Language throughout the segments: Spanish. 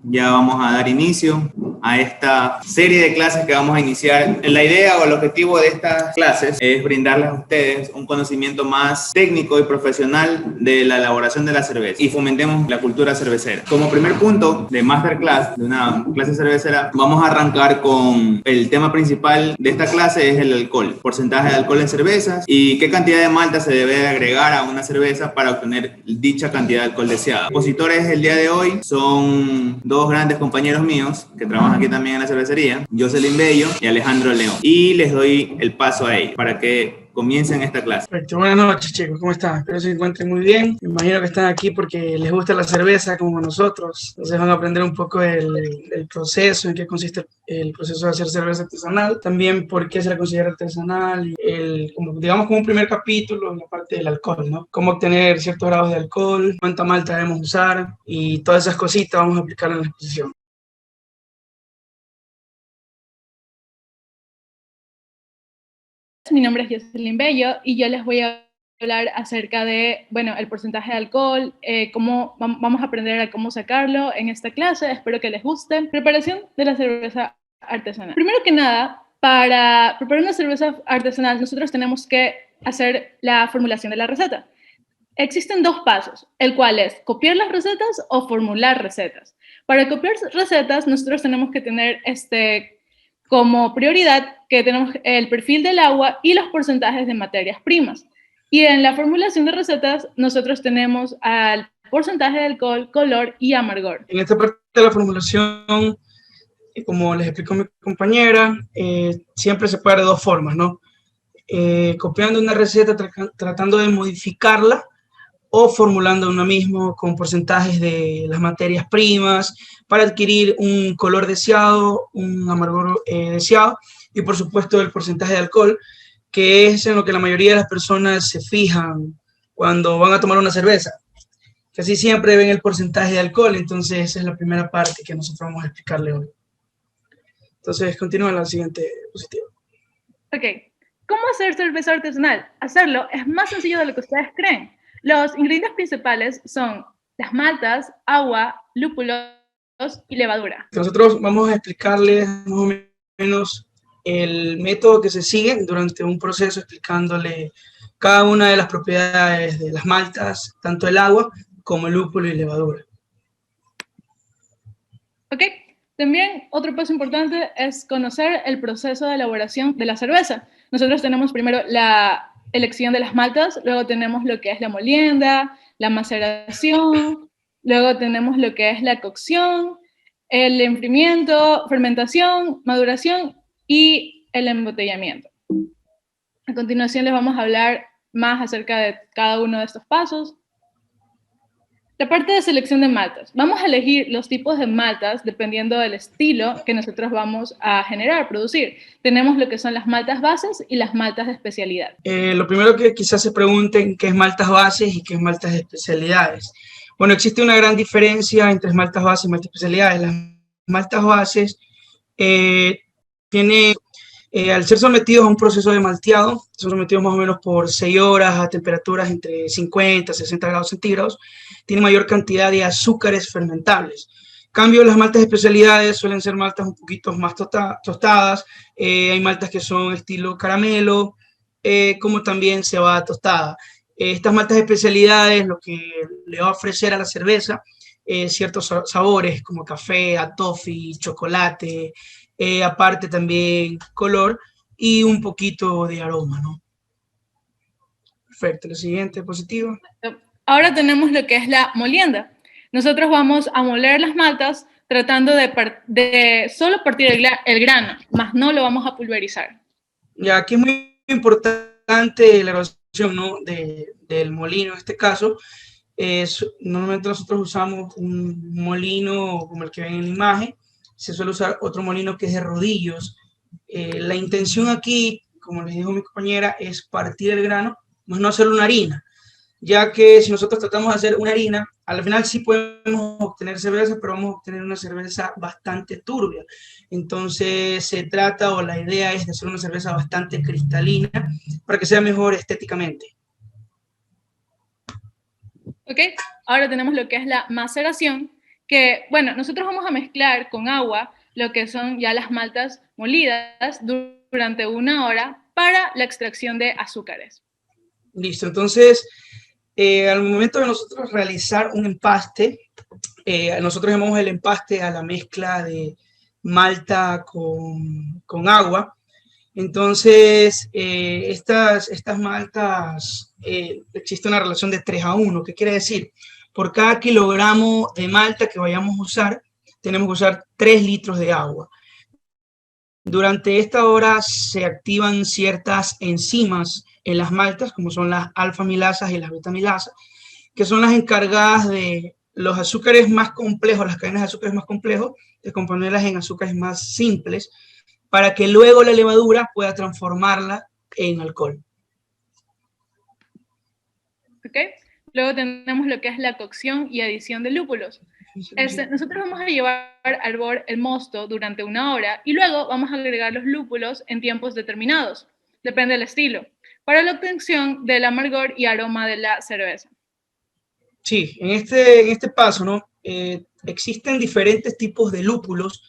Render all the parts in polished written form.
Ya vamos a dar inicio a esta serie de clases que vamos a iniciar. La idea o el objetivo de estas clases es brindarles a ustedes un conocimiento más técnico y profesional de la elaboración de la cerveza y fomentemos la cultura cervecera. Como primer punto de masterclass, de una clase cervecera, vamos a arrancar con el tema principal de esta clase, es el alcohol, porcentaje de alcohol en cervezas y qué cantidad de malta se debe agregar a una cerveza para obtener dicha cantidad de alcohol deseada. Expositores el día de hoy son dos grandes compañeros míos que trabajan aquí también en la cervecería, Jocelyn Bello y Alejandro León, y les doy el paso a ellos para que comiencen esta clase. Perfecto. Buenas noches, chicos, ¿cómo están? Espero se encuentren muy bien. Me imagino que están aquí porque les gusta la cerveza como a nosotros. Entonces van a aprender un poco el proceso, en qué consiste el proceso de hacer cerveza artesanal, también por qué se la considera artesanal, y como, digamos, como un primer capítulo en la parte del alcohol, ¿no? Cómo obtener ciertos grados de alcohol, cuánta malta debemos usar y todas esas cositas vamos a aplicar en la exposición. Mi nombre es Jocelyn Bello y yo les voy a hablar acerca de, bueno, el porcentaje de alcohol, cómo vamos a aprender a cómo sacarlo en esta clase. Espero que les guste. Preparación de la cerveza artesanal. Primero que nada, para preparar una cerveza artesanal, nosotros tenemos que hacer la formulación de la receta. Existen dos pasos, el cual es copiar las recetas o formular recetas. Para copiar recetas, nosotros tenemos que tener como prioridad que tenemos el perfil del agua y los porcentajes de materias primas. Y en la formulación de recetas, nosotros tenemos al porcentaje de alcohol, color y amargor. En esta parte de la formulación, como les explicó mi compañera, siempre se puede de dos formas, ¿no? Copiando una receta, tratando de modificarla, o formulando uno mismo con porcentajes de las materias primas para adquirir un color deseado, un amargor deseado y por supuesto el porcentaje de alcohol, que es en lo que la mayoría de las personas se fijan cuando van a tomar una cerveza. Casi siempre ven el porcentaje de alcohol, entonces esa es la primera parte que nosotros vamos a explicarle hoy. Entonces continúa la siguiente diapositiva. Ok, ¿cómo hacer cerveza artesanal? Hacerlo es más sencillo de lo que ustedes creen. Los ingredientes principales son las maltas, agua, lúpulos y levadura. Nosotros vamos a explicarles más o menos el método que se sigue durante un proceso, explicándole cada una de las propiedades de las maltas, tanto el agua como el lúpulo y levadura. Ok, también otro paso importante es conocer el proceso de elaboración de la cerveza. Nosotros tenemos primero la elección de las maltas, luego tenemos lo que es la molienda, la maceración, luego tenemos lo que es la cocción, el enfriamiento, fermentación, maduración y el embotellamiento. A continuación les vamos a hablar más acerca de cada uno de estos pasos. La parte de selección de maltas. Vamos a elegir los tipos de maltas dependiendo del estilo que nosotros vamos a generar, producir. Tenemos lo que son las maltas bases y las maltas de especialidad. Lo primero que quizás se pregunten, ¿qué es maltas bases y qué es maltas de especialidades? Bueno, existe una gran diferencia entre maltas bases y maltas de especialidades. Las maltas bases tienen... al ser sometidos a un proceso de malteado, son sometidos más o menos por 6 horas a temperaturas entre 50 y 60 grados centígrados, tiene mayor cantidad de azúcares fermentables. En cambio, las maltas de especialidades suelen ser maltas un poquito más tostadas, hay maltas que son estilo caramelo, como también cebada tostada. Estas maltas de especialidades lo que le va a ofrecer a la cerveza ciertos sabores como café, toffee, chocolate, aparte también color y un poquito de aroma, ¿no? Perfecto, la siguiente diapositiva. Ahora tenemos lo que es la molienda. Nosotros vamos a moler las maltas tratando de solo partir el grano, más no lo vamos a pulverizar. Ya aquí es muy importante la graduación, ¿no? del molino en este caso. Normalmente nosotros usamos un molino como el que ven en la imagen, se suele usar otro molino que es de rodillos. La intención aquí, como les dijo mi compañera, es partir el grano, más no hacer una harina, ya que si nosotros tratamos de hacer una harina, al final sí podemos obtener cerveza, pero vamos a obtener una cerveza bastante turbia. Entonces se trata, o la idea es de hacer una cerveza bastante cristalina para que sea mejor estéticamente. Ok, ahora tenemos lo que es la maceración, que, bueno, nosotros vamos a mezclar con agua lo que son ya las maltas molidas durante 1 hora para la extracción de azúcares. Listo, entonces, al momento de nosotros realizar un empaste, nosotros llamamos el empaste a la mezcla de malta con agua. Entonces, estas maltas, existe una relación de 3 a 1. ¿Qué quiere decir? Por cada kilogramo de malta que vayamos a usar, tenemos que usar 3 litros de agua. Durante esta hora se activan ciertas enzimas en las maltas, como son las alfa-amilasas y las beta-amilasas, que son las encargadas de los azúcares más complejos, las cadenas de azúcares más complejos, de componerlas en azúcares más simples, para que luego la levadura pueda transformarla en alcohol. ¿Ok? Luego tenemos lo que es la cocción y adición de lúpulos. Nosotros vamos a llevar al hervor el mosto durante 1 hora y luego vamos a agregar los lúpulos en tiempos determinados, depende del estilo, para la obtención del amargor y aroma de la cerveza. Sí, en este paso, ¿no? Existen diferentes tipos de lúpulos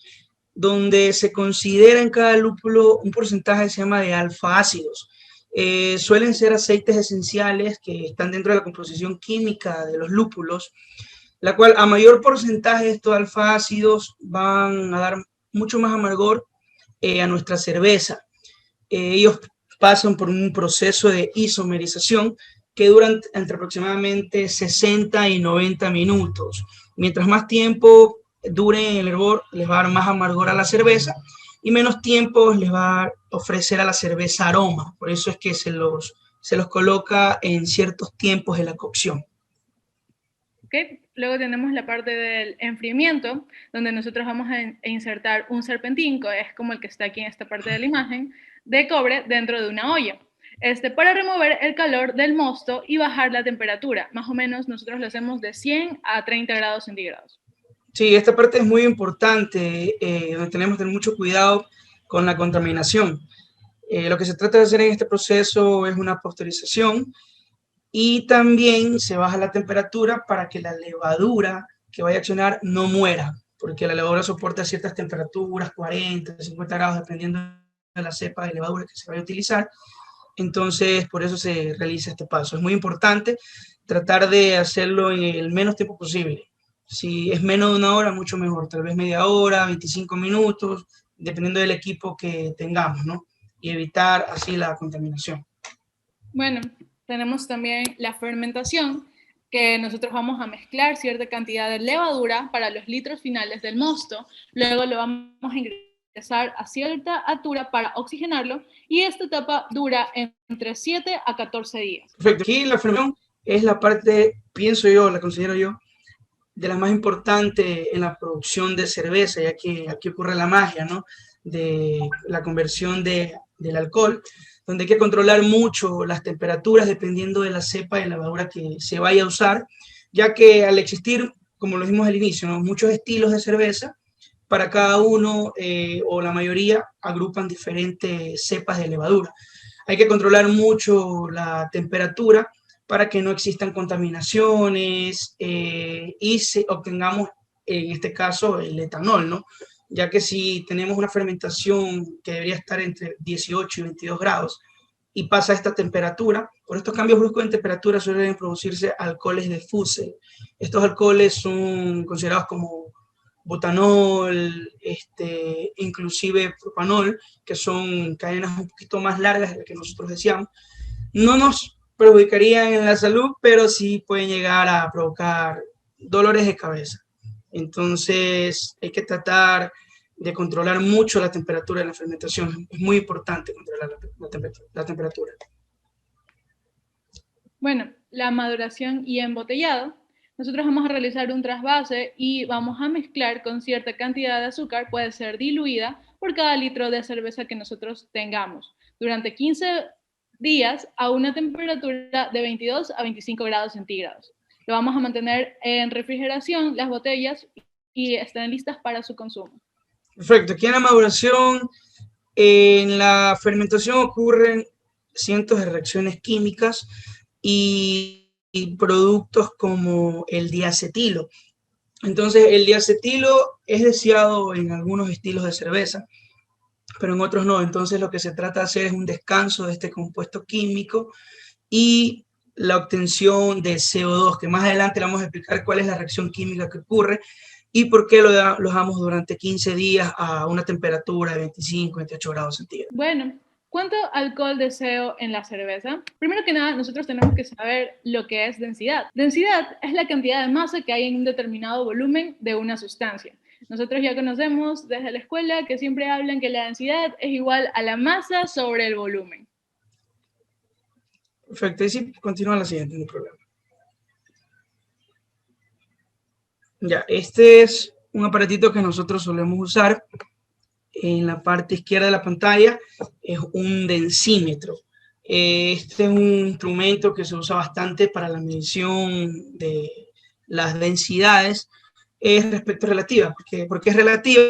donde se considera en cada lúpulo un porcentaje que se llama de alfa-ácidos. Suelen ser aceites esenciales que están dentro de la composición química de los lúpulos, la cual a mayor porcentaje de estos alfa-ácidos van a dar mucho más amargor a nuestra cerveza. Ellos pasan por un proceso de isomerización que duran entre aproximadamente 60 y 90 minutos. Mientras más tiempo dure el hervor, les va a dar más amargor a la cerveza y menos tiempo les va a ofrecer a la cerveza aroma. Por eso es que se los coloca en ciertos tiempos de la cocción. ¿Okay? Luego tenemos la parte del enfriamiento, donde nosotros vamos a insertar un serpentín, que es como el que está aquí en esta parte de la imagen, de cobre dentro de una olla. Para remover el calor del mosto y bajar la temperatura. Más o menos nosotros lo hacemos de 100 a 30 grados centígrados. Sí, esta parte es muy importante, donde tenemos que tener mucho cuidado con la contaminación. Lo que se trata de hacer en este proceso es una pasteurización y también se baja la temperatura para que la levadura que vaya a accionar no muera, porque la levadura soporta ciertas temperaturas, 40, 50 grados, dependiendo de la cepa de levadura que se vaya a utilizar. Entonces, por eso se realiza este paso. Es muy importante tratar de hacerlo en el menos tiempo posible. Si es menos de 1 hora, mucho mejor. Tal vez media hora, 25 minutos, dependiendo del equipo que tengamos, ¿no? Y evitar así la contaminación. Bueno, tenemos también la fermentación, que nosotros vamos a mezclar cierta cantidad de levadura para los litros finales del mosto. Luego lo vamos a ingresar a cierta altura para oxigenarlo y esta etapa dura entre 7 a 14 días. Perfecto. Aquí la fermentación es la parte, pienso yo, la considero yo, de las más importantes en la producción de cerveza, ya que aquí ocurre la magia, ¿no? De la conversión del alcohol, donde hay que controlar mucho las temperaturas dependiendo de la cepa de levadura que se vaya a usar, ya que al existir, como lo dijimos al inicio, ¿no? Muchos estilos de cerveza, para cada uno o la mayoría agrupan diferentes cepas de levadura. Hay que controlar mucho la temperatura para que no existan contaminaciones y obtengamos, en este caso, el etanol, ¿no? Ya que si tenemos una fermentación que debería estar entre 18 y 22 grados y pasa esta temperatura, por estos cambios bruscos en temperatura suelen producirse alcoholes de Fusel. Estos alcoholes son considerados como butanol, inclusive propanol, que son cadenas un poquito más largas de las que nosotros decíamos. No nos perjudicarían en la salud, pero sí pueden llegar a provocar dolores de cabeza. Entonces hay que tratar de controlar mucho la temperatura de la fermentación. Es muy importante controlar la temperatura. Bueno, la maduración y embotellado. Nosotros vamos a realizar un trasvase y vamos a mezclar con cierta cantidad de azúcar, puede ser diluida, por cada litro de cerveza que nosotros tengamos, durante 15 días a una temperatura de 22 a 25 grados centígrados. Lo vamos a mantener en refrigeración, las botellas, y están listas para su consumo. Perfecto. Aquí en la maduración, en la fermentación ocurren cientos de reacciones químicas y productos como el diacetilo. Entonces, el diacetilo es deseado en algunos estilos de cerveza, pero en otros no. Entonces, lo que se trata de hacer es un descanso de este compuesto químico y la obtención de CO2, que más adelante le vamos a explicar cuál es la reacción química que ocurre y por qué lo dejamos durante 15 días a una temperatura de 25, 28 grados centígrados. Bueno, ¿cuánto alcohol deseo en la cerveza? Primero que nada, nosotros tenemos que saber lo que es densidad. Densidad es la cantidad de masa que hay en un determinado volumen de una sustancia. Nosotros ya conocemos desde la escuela que siempre hablan que la densidad es igual a la masa sobre el volumen. Perfecto, y sí, continúa la siguiente, no hay problema. Ya, este es un aparatito que nosotros solemos usar. En la parte izquierda de la pantalla es un densímetro. Este es un instrumento que se usa bastante para la medición de las densidades. Es respecto relativa, porque es relativa,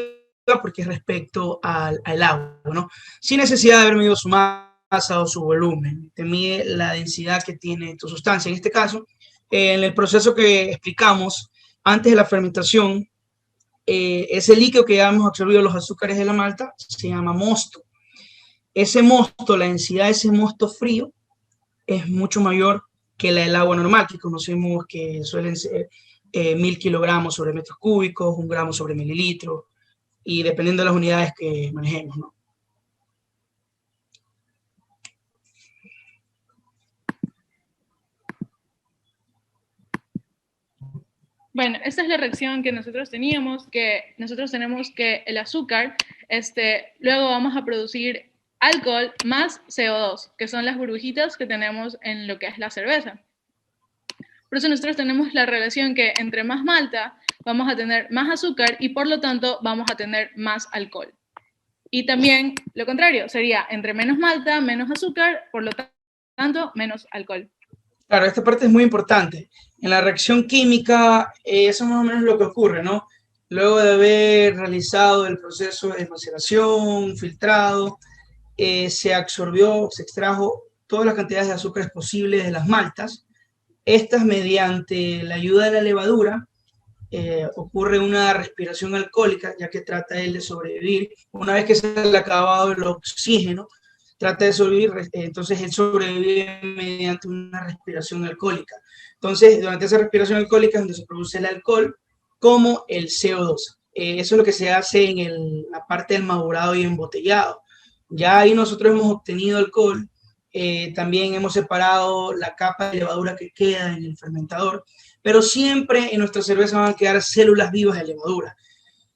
porque es respecto al agua, ¿no? Sin necesidad de haber medido su masa o su volumen. Te mide la densidad que tiene tu sustancia. En este caso, en el proceso que explicamos antes de la fermentación, ese líquido que ya hemos absorbido los azúcares de la malta se llama mosto. Ese mosto, la densidad de ese mosto frío es mucho mayor que la del agua normal, que conocemos que suelen ser 1000 kilogramos sobre metros cúbicos, 1 gramo sobre mililitros, y dependiendo de las unidades que manejemos, ¿no? Bueno, esta es la reacción que nosotros teníamos, que nosotros tenemos que el azúcar, luego vamos a producir alcohol más CO2, que son las burbujitas que tenemos en lo que es la cerveza. Por eso nosotros tenemos la relación que entre más malta vamos a tener más azúcar y por lo tanto vamos a tener más alcohol. Y también lo contrario, sería entre menos malta, menos azúcar, por lo tanto menos alcohol. Claro, esta parte es muy importante. En la reacción química, eso es más o menos lo que ocurre, ¿no? Luego de haber realizado el proceso de maceración, filtrado, se absorbió, se extrajo todas las cantidades de azúcares posibles de las maltas. Estas, mediante la ayuda de la levadura, ocurre una respiración alcohólica, ya que trata él de sobrevivir. Una vez que se le ha acabado el oxígeno, trata de sobrevivir, entonces él sobrevive mediante una respiración alcohólica. Entonces, durante esa respiración alcohólica es donde se produce el alcohol, como el CO2. Eso es lo que se hace en la parte del madurado y embotellado. Ya ahí nosotros hemos obtenido alcohol, también hemos separado la capa de levadura que queda en el fermentador, pero siempre en nuestra cerveza van a quedar células vivas de levadura.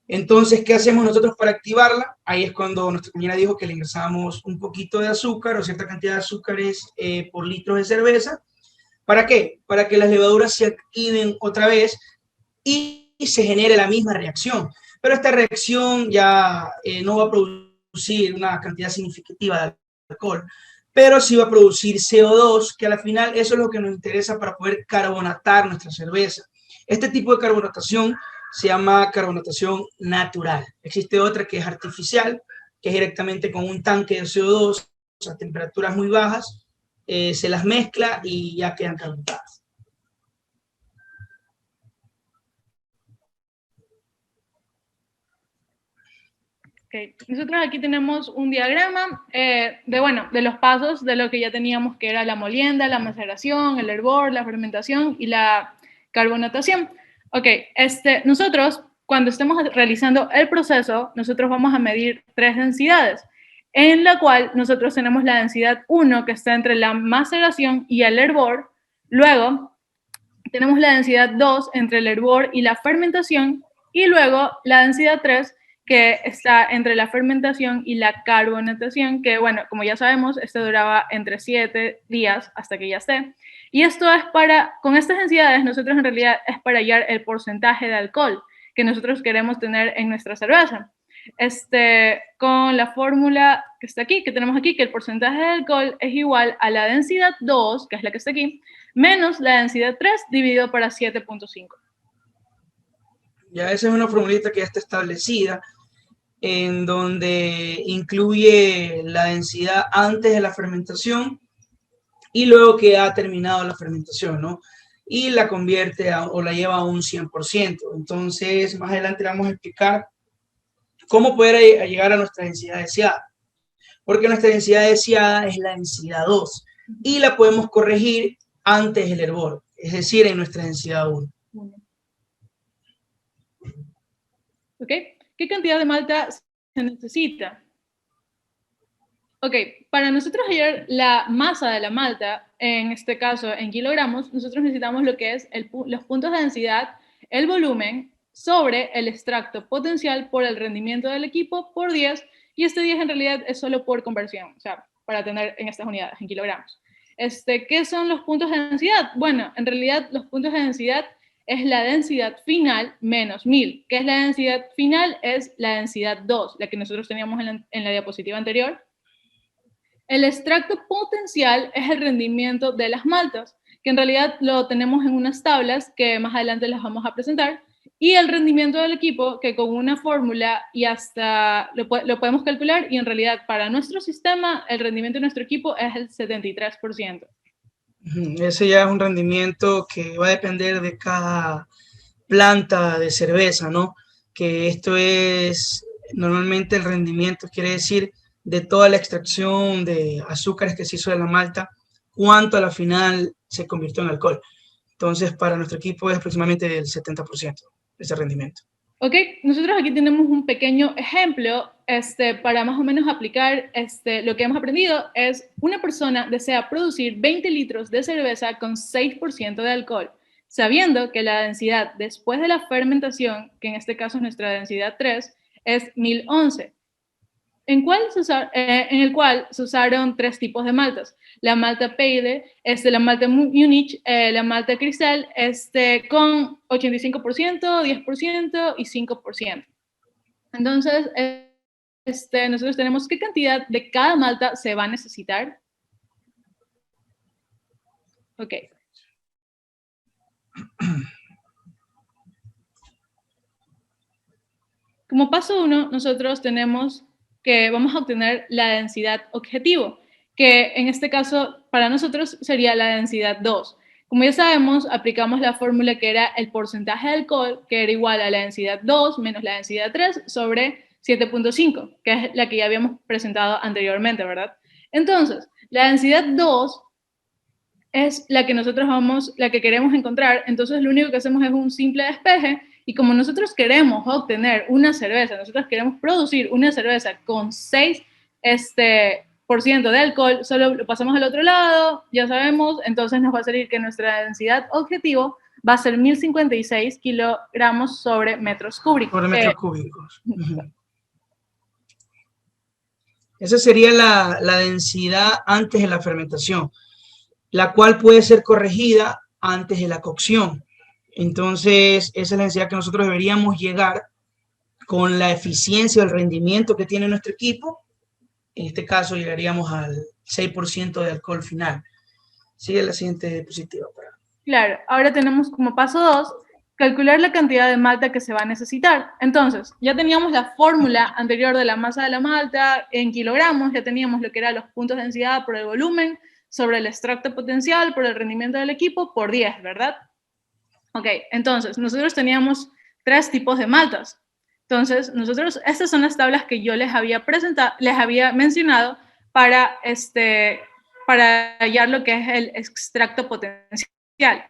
Entonces, ¿qué hacemos nosotros para activarla? Ahí es cuando nuestra compañera dijo que le ingresamos un poquito de azúcar o cierta cantidad de azúcares por litros de cerveza. ¿Para qué? Para que las levaduras se activen otra vez y se genere la misma reacción. Pero esta reacción ya no va a producir una cantidad significativa de alcohol, pero sí va a producir CO2, que al final eso es lo que nos interesa para poder carbonatar nuestra cerveza. Este tipo de carbonatación se llama carbonatación natural. Existe otra que es artificial, que es directamente con un tanque de CO2 a temperaturas muy bajas, se las mezcla y ya quedan carbonatadas. Okay. Nosotros aquí tenemos un diagrama de los pasos de lo que ya teníamos, que era la molienda, la maceración, el hervor, la fermentación y la carbonatación. Ok, nosotros cuando estemos realizando el proceso, nosotros vamos a medir 3 densidades, en la cual nosotros tenemos la densidad 1, que está entre la maceración y el hervor. Luego tenemos la densidad 2 entre el hervor y la fermentación, y luego la densidad 3, que está entre la fermentación y la carbonatación, que bueno, como ya sabemos, duraba entre 7 días hasta que ya esté. Y esto es con estas densidades, nosotros en realidad es para hallar el porcentaje de alcohol que nosotros queremos tener en nuestra cerveza. Con la fórmula que está aquí, que tenemos aquí, que el porcentaje de alcohol es igual a la densidad 2, que es la que está aquí, menos la densidad 3 dividido para 7.5. Ya esa es una formulita que ya está establecida, en donde incluye la densidad antes de la fermentación y luego que ha terminado la fermentación, ¿no? y la convierte o la lleva a un 100%. Entonces, más adelante le vamos a explicar cómo poder llegar a nuestra densidad deseada. Porque nuestra densidad deseada es la densidad 2 y la podemos corregir antes del hervor, es decir, en nuestra densidad 1. ¿Ok? ¿Qué cantidad de malta se necesita? Ok, para nosotros hallar la masa de la malta, en este caso en kilogramos, nosotros necesitamos lo que es los puntos de densidad, el volumen, sobre el extracto potencial por el rendimiento del equipo por 10, y este 10 en realidad es solo por conversión, o sea, para tener en estas unidades, en kilogramos. ¿Qué son los puntos de densidad? Bueno, en realidad los puntos de densidad es la densidad final menos 1000. ¿Qué es la densidad final? Es la densidad 2, la que nosotros teníamos en la diapositiva anterior. El extracto potencial es el rendimiento de las maltas, que en realidad lo tenemos en unas tablas que más adelante las vamos a presentar, y el rendimiento del equipo, que con una fórmula y hasta lo podemos calcular, y en realidad para nuestro sistema el rendimiento de nuestro equipo es el 73%. Ese ya es un rendimiento que va a depender de cada planta de cerveza, ¿no? Que esto es normalmente el rendimiento, quiere decir de toda la extracción de azúcares que se hizo de la malta, cuánto a la final se convirtió en alcohol. Entonces, para nuestro equipo es aproximadamente del 70% ese rendimiento. Ok, nosotros aquí tenemos un pequeño ejemplo para más o menos aplicar lo que hemos aprendido. Es una persona desea producir 20 litros de cerveza con 6% de alcohol, sabiendo que la densidad después de la fermentación, que en este caso es nuestra densidad 3, es 1011. En el cual se usaron 3 tipos de maltas. La malta Pale, la malta Munich, la malta Cristal, con 85%, 10% y 5%. Entonces, nosotros tenemos qué cantidad de cada malta se va a necesitar. Ok. Como paso 1, nosotros tenemos que vamos a obtener la densidad objetivo, que en este caso para nosotros sería la densidad 2. Como ya sabemos, aplicamos la fórmula que era el porcentaje de alcohol, que era igual a la densidad 2 menos la densidad 3 sobre 7.5, que es la que ya habíamos presentado anteriormente, ¿verdad? Entonces, la densidad 2 es la que nosotros la que queremos encontrar, entonces lo único que hacemos es un simple despeje, y como nosotros queremos obtener una cerveza, nosotros queremos producir una cerveza con 6% de alcohol, solo lo pasamos al otro lado, ya sabemos, entonces nos va a salir que nuestra densidad objetivo va a ser 1056 kilogramos sobre metros cúbicos. Sobre metros cúbicos. Esa sería la densidad antes de la fermentación, la cual puede ser corregida antes de la cocción. Entonces, esa es la densidad que nosotros deberíamos llegar con la eficiencia, el rendimiento que tiene nuestro equipo. En este caso, llegaríamos al 6% de alcohol final. Sigue la siguiente diapositiva. Claro, ahora tenemos como paso 2, calcular la cantidad de malta que se va a necesitar. Entonces, ya teníamos la fórmula anterior de la masa de la malta en kilogramos, ya teníamos lo que eran los puntos de densidad por el volumen, sobre el extracto potencial, por el rendimiento del equipo, por 10, ¿verdad? Ok, entonces, nosotros teníamos 3 tipos de maltas. Entonces, estas son las tablas que yo les había mencionado para hallar lo que es el extracto potencial.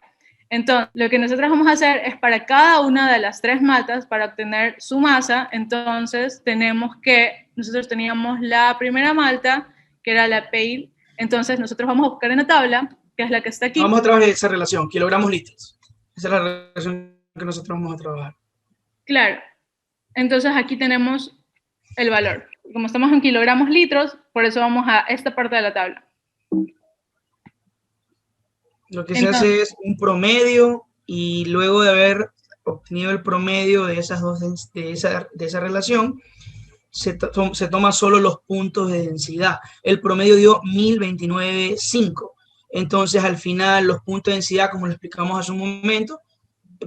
Entonces, lo que nosotros vamos a hacer es para cada una de las 3 maltas, para obtener su masa, entonces nosotros teníamos la primera malta, que era la Pale. Entonces, nosotros vamos a buscar en la tabla, que es la que está aquí. Vamos a trabajar esa relación, kilogramos litros. Esa es la relación que nosotros vamos a trabajar. Claro. Entonces, aquí tenemos el valor. Como estamos en kilogramos litros, por eso vamos a esta parte de la tabla. Lo que se hace es un promedio, y luego de haber obtenido el promedio de esas dos, de esa relación, se toma solo los puntos de densidad. El promedio dio 1029.5. Entonces, al final, los puntos de densidad, como lo explicamos hace un momento,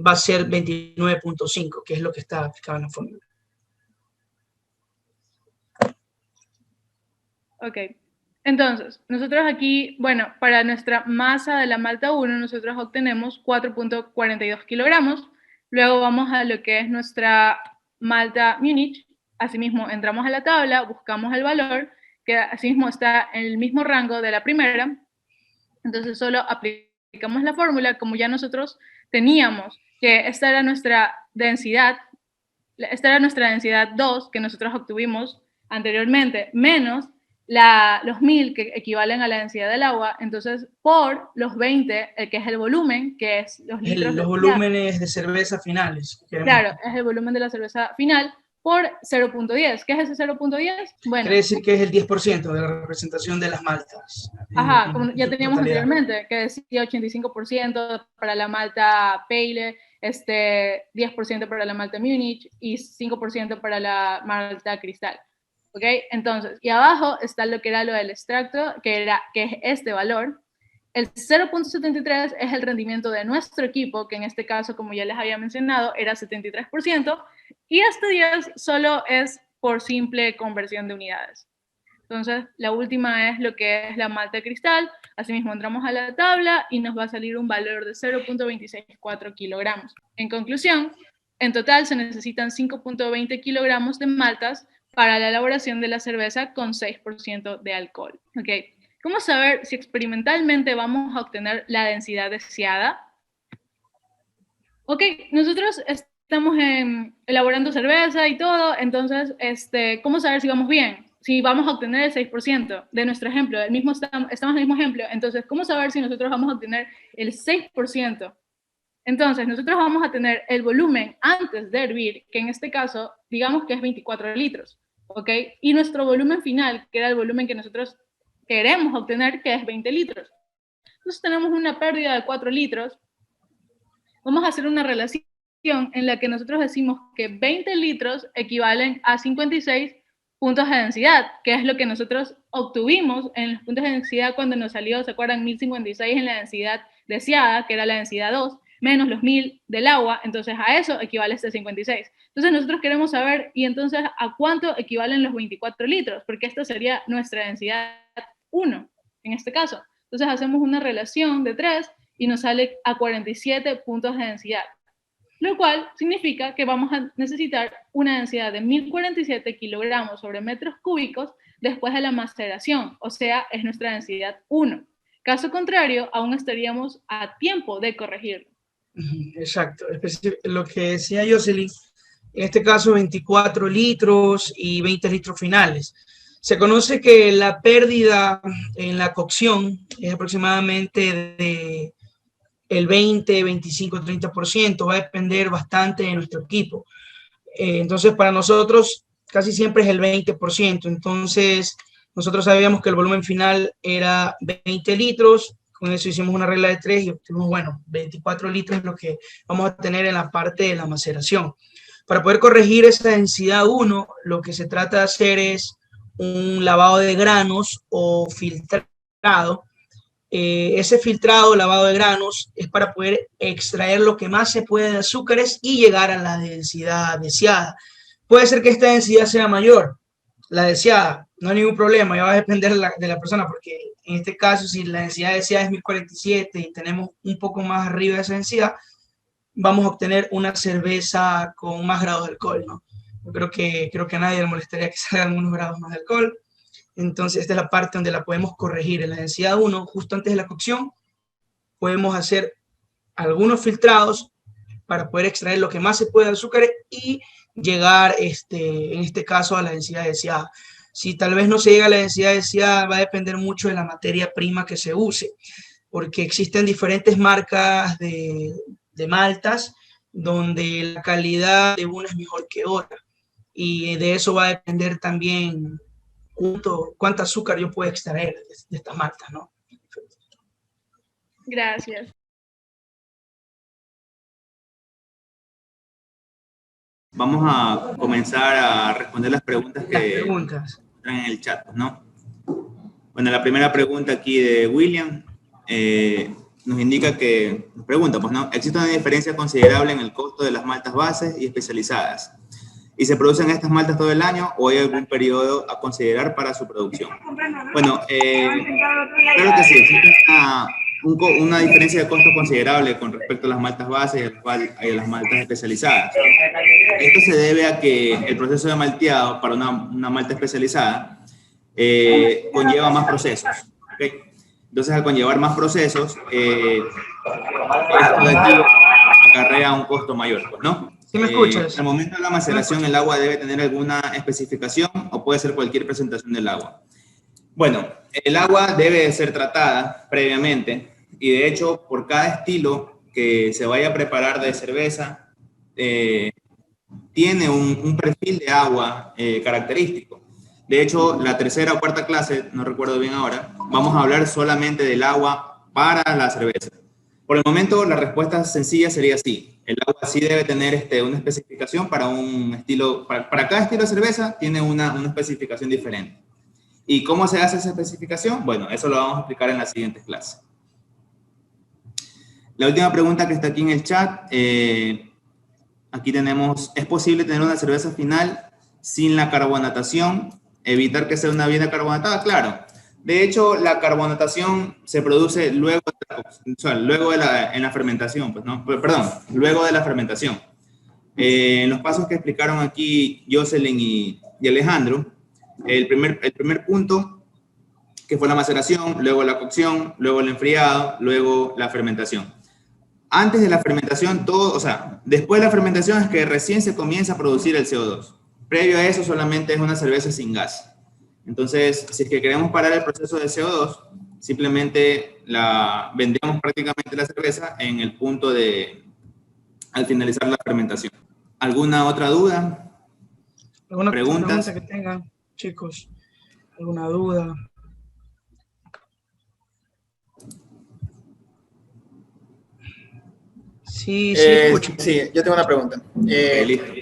va a ser 29.5, que es lo que está aplicado en la fórmula. Ok. Entonces, nosotros aquí, bueno, para nuestra masa de la malta 1, nosotros obtenemos 4.42 kilogramos. Luego vamos a lo que es nuestra malta Múnich. Asimismo, entramos a la tabla, buscamos el valor, que asimismo está en el mismo rango de la primera. Entonces, solo aplicamos la fórmula, como ya nosotros teníamos que esta era nuestra densidad 2 que nosotros obtuvimos anteriormente, menos los 1000 que equivalen a la densidad del agua, entonces por los 20, que es el volumen, que es los litros. Los volúmenes de cerveza finales. Claro, es el volumen de la cerveza final por 0.10. ¿Qué es ese 0.10? Bueno, quiere decir que es el 10% de la representación de las maltas. Ajá, como ya teníamos anteriormente, que decía 85% para la malta Pale, 10% para la malta Múnich y 5% para la malta Cristal. ¿Ok? Entonces, y abajo está lo que era lo del extracto, que es este valor. El 0.73 es el rendimiento de nuestro equipo, que en este caso, como ya les había mencionado, era 73%, y este 10 solo es por simple conversión de unidades. Entonces, la última es lo que es la malta Cristal. Asimismo, entramos a la tabla y nos va a salir un valor de 0.264 kilogramos. En conclusión, en total se necesitan 5.20 kilogramos de maltas para la elaboración de la cerveza con 6% de alcohol. ¿Okay? ¿Cómo saber si experimentalmente vamos a obtener la densidad deseada? Ok, nosotros estamos elaborando cerveza y todo, entonces, ¿cómo saber si vamos bien? Si vamos a obtener el 6% de nuestro ejemplo, estamos en el mismo ejemplo, entonces, ¿cómo saber si nosotros vamos a obtener el 6%? Entonces, nosotros vamos a tener el volumen antes de hervir, que en este caso, digamos que es 24 litros, ¿ok? Y nuestro volumen final, que era el volumen que nosotros queremos obtener, que es 20 litros. Entonces, tenemos una pérdida de 4 litros. Vamos a hacer una relación en la que nosotros decimos que 20 litros equivalen a 56 puntos de densidad, que es lo que nosotros obtuvimos en los puntos de densidad cuando nos salió, ¿se acuerdan? 1056 en la densidad deseada, que era la densidad 2, menos los 1000 del agua, entonces a eso equivale este 56. Entonces nosotros queremos saber, y entonces, ¿a cuánto equivalen los 24 litros? Porque esta sería nuestra densidad 1, en este caso. Entonces hacemos una relación de 3 y nos sale a 47 puntos de densidad, lo cual significa que vamos a necesitar una densidad de 1047 kilogramos sobre metros cúbicos después de la maceración, o sea, es nuestra densidad 1. Caso contrario, aún estaríamos a tiempo de corregirlo. Exacto, lo que decía Jocelyn, en este caso 24 litros y 20 litros finales. Se conoce que la pérdida en la cocción es aproximadamente de el 20, 25, 30%, va a depender bastante de nuestro equipo. Entonces, para nosotros casi siempre es el 20%. Entonces, nosotros sabíamos que el volumen final era 20 litros. Con eso hicimos una regla de 3 y obtuvimos, bueno, 24 litros es lo que vamos a tener en la parte de la maceración. Para poder corregir esa densidad 1, lo que se trata de hacer es un lavado de granos o filtrado. Ese filtrado, lavado de granos, es para poder extraer lo que más se puede de azúcares y llegar a la densidad deseada. Puede ser que esta densidad sea mayor, la deseada, no hay ningún problema, ya va a depender de la persona, porque en este caso, si la densidad deseada es 1047 y tenemos un poco más arriba de esa densidad, vamos a obtener una cerveza con más grados de alcohol, ¿no? Yo creo que a nadie le molestaría que salgan unos grados más de alcohol. Entonces, esta es la parte donde la podemos corregir. En la densidad 1, justo antes de la cocción, podemos hacer algunos filtrados para poder extraer lo que más se puede de azúcar y llegar, en este caso, a la densidad deseada. Si tal vez no se llega a la densidad deseada, va a depender mucho de la materia prima que se use, porque existen diferentes marcas de maltas donde la calidad de una es mejor que otra. Y de eso va a depender también cuánto azúcar yo puedo extraer de estas maltas, ¿no? Gracias. Vamos a comenzar a responder las preguntas que están en el chat, ¿no? Bueno, la primera pregunta aquí de William nos indica que, nos pregunta, pues, ¿no? ¿Existe una diferencia considerable en el costo de las maltas bases y especializadas? ¿Y se producen estas maltas todo el año o hay algún periodo a considerar para su producción? Bueno, claro que sí, existe una diferencia de costo considerable con respecto a las maltas bases y a las maltas especializadas. Esto se debe a que el proceso de malteado para una malta especializada conlleva más procesos. ¿Okay? Entonces, al conllevar más procesos, esto de aquí acarrea un costo mayor, pues, ¿no? ¿Sí me escuchas? Al momento de la maceración, el agua debe tener alguna especificación o puede ser cualquier presentación del agua. Bueno, el agua debe ser tratada previamente y de hecho, por cada estilo que se vaya a preparar de cerveza, tiene un perfil de agua característico. De hecho, la tercera o cuarta clase, no recuerdo bien ahora, vamos a hablar solamente del agua para la cerveza. Por el momento, la respuesta sencilla sería sí. El agua sí debe tener una especificación para un estilo, para cada estilo de cerveza tiene una especificación diferente. ¿Y cómo se hace esa especificación? Bueno, eso lo vamos a explicar en la siguiente clase. La última pregunta que está aquí en el chat, aquí tenemos, ¿es posible tener una cerveza final sin la carbonatación? Evitar que sea una bebida carbonatada, claro. De hecho, la carbonatación se produce luego en la fermentación, pues, ¿no? Perdón, luego de la fermentación. En los pasos que explicaron aquí Jocelyn y Alejandro, el primer punto, que fue la maceración, luego la cocción, luego el enfriado, luego la fermentación. Antes de la fermentación, después de la fermentación es que recién se comienza a producir el CO2. Previo a eso solamente es una cerveza sin gas. Entonces, si es que queremos parar el proceso de CO2, simplemente vendemos prácticamente la cerveza en el punto al finalizar la fermentación. ¿Alguna otra duda? ¿Alguna pregunta que tengan, chicos? ¿Alguna duda? Sí, escucho. Sí, yo tengo una pregunta. Listo.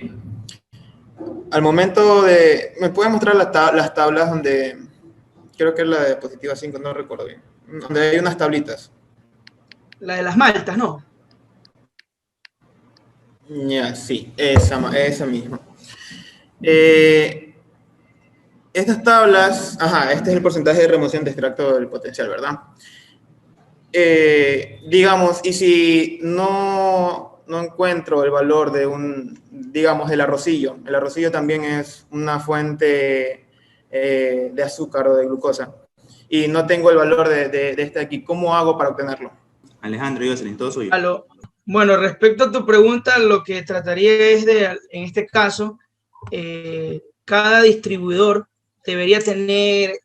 Al momento de... ¿Me puede mostrar las tablas donde... Creo que es la diapositiva 5, no recuerdo bien. Donde hay unas tablitas. La de las maltas, ¿no? Ya, sí, esa misma. Estas tablas... Ajá, este es el porcentaje de remoción de extracto del potencial, ¿verdad? Digamos, y si no encuentro el valor de digamos, el arrocillo. El arrocillo también es una fuente de azúcar o de glucosa. Y no tengo el valor de este aquí. ¿Cómo hago para obtenerlo? Alejandro, Jocelyn, todo suyo. Bueno, respecto a tu pregunta, lo que trataría es en este caso, cada distribuidor debería tener,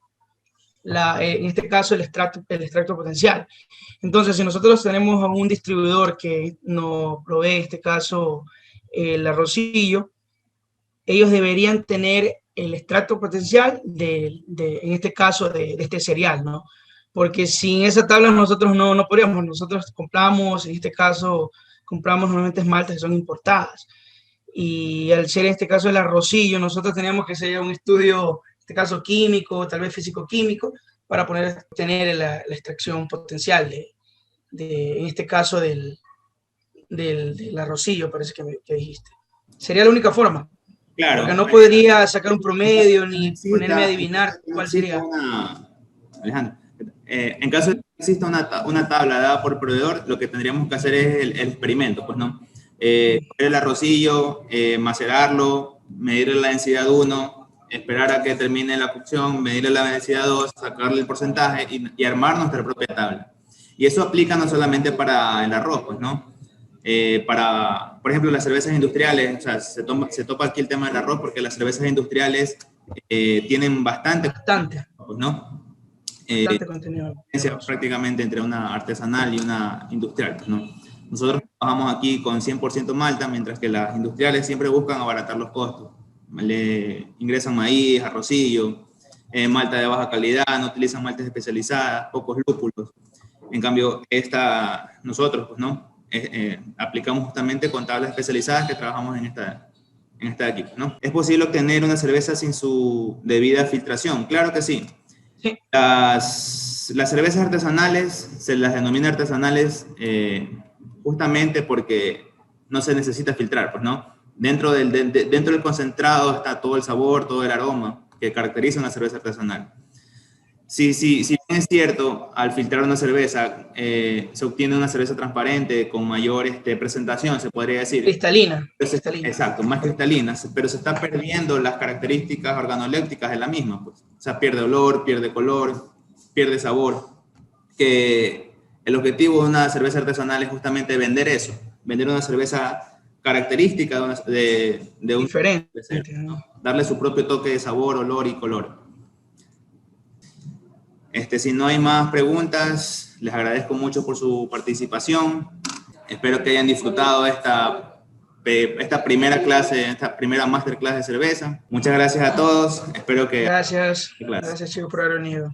en este caso, el extracto potencial. Entonces, si nosotros tenemos a un distribuidor que nos provee, en este caso, el arrocillo, ellos deberían tener el extracto potencial en este caso, de este cereal, ¿no? Porque sin esa tabla nosotros no podríamos. Nosotros compramos, en este caso, normalmente maltas que son importadas. Y al ser, en este caso, el arrocillo, nosotros teníamos que hacer un estudio, en este caso, químico, tal vez físico-químico, para tener la extracción potencial en este caso, del arrocillo, parece que dijiste. Sería la única forma. Claro. Porque no podría sacar un promedio ni ponerme a adivinar cuál sería. Alejandro, en caso de que exista una tabla dada por proveedor, lo que tendríamos que hacer es el experimento, pues, ¿no? Coger el arrocillo, macerarlo, medirle la densidad 1, esperar a que termine la cocción, medirle la densidad 2, sacarle el porcentaje y armar nuestra propia tabla. Y eso aplica no solamente para el arroz, pues, ¿no? Por ejemplo, las cervezas industriales, o sea, se topa aquí el tema del arroz porque las cervezas industriales tienen bastante, pues, ¿no? Bastante contenido. Prácticamente entre una artesanal y una industrial, pues, ¿no? Nosotros trabajamos aquí con 100% malta, mientras que las industriales siempre buscan abaratar los costos. Le ingresan maíz, arrocillo, malta de baja calidad, no utilizan maltas especializadas, pocos lúpulos. En cambio, nosotros, pues, ¿no? Aplicamos justamente con tablas especializadas que trabajamos en esta equipo, ¿no? ¿Es posible obtener una cerveza sin su debida filtración? Claro que sí. Sí. Las cervezas artesanales se las denomina artesanales justamente porque no se necesita filtrar, pues, ¿no? dentro del concentrado está todo el sabor, todo el aroma que caracteriza una cerveza artesanal. Si bien es cierto, al filtrar una cerveza se obtiene una cerveza transparente con mayor presentación, se podría decir. Cristalina. Exacto, más cristalina, pero se está perdiendo las características organolépticas de la misma. Pues. O sea, pierde olor, pierde color, pierde sabor. Que el objetivo de una cerveza artesanal es justamente vender eso, vender una cerveza característica de un diferente, ¿no? Darle su propio toque de sabor, olor y color. Si no hay más preguntas, les agradezco mucho por su participación. Espero que hayan disfrutado esta primera clase, esta primera masterclass de cerveza. Muchas gracias a todos. Espero que... Gracias chicos por haber venido.